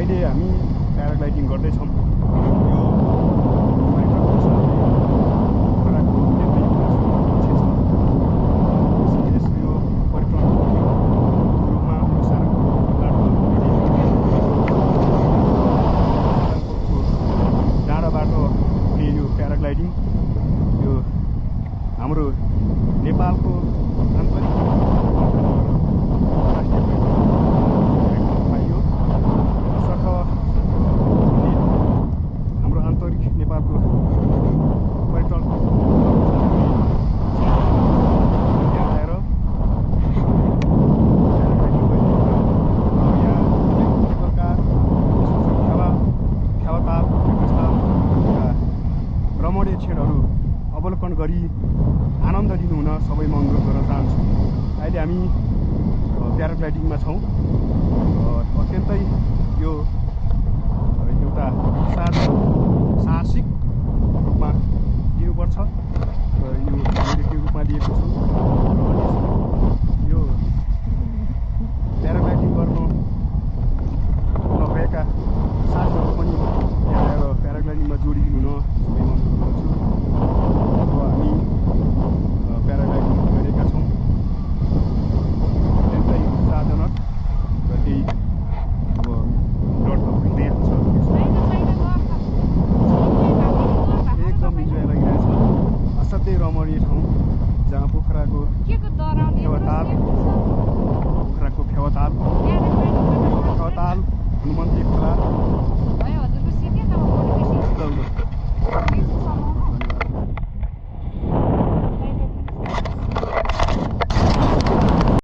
अहिले हामी प्याराग्लाइडिङ गर्दैछौँ। यो प्याराग्लाइडिङ यो हाम्रो नेपालको आन्तरिक पाइयो तसर्थ हाम्रो आन्तरिक नेपालको पर्यटन यहाँ आएर रमणीय क्षणहरू अवलोकन गरी आनन्द लिनुहुन सबै म अनुरोध गर्न चाहन्छु। अहिले हामी प्याराग्लाइडिङमा छौँ। अत्यन्तै यो एउटा साहसिक रूपमा लिनुपर्छ र यो मैले त्यो रूपमा लिएको छु र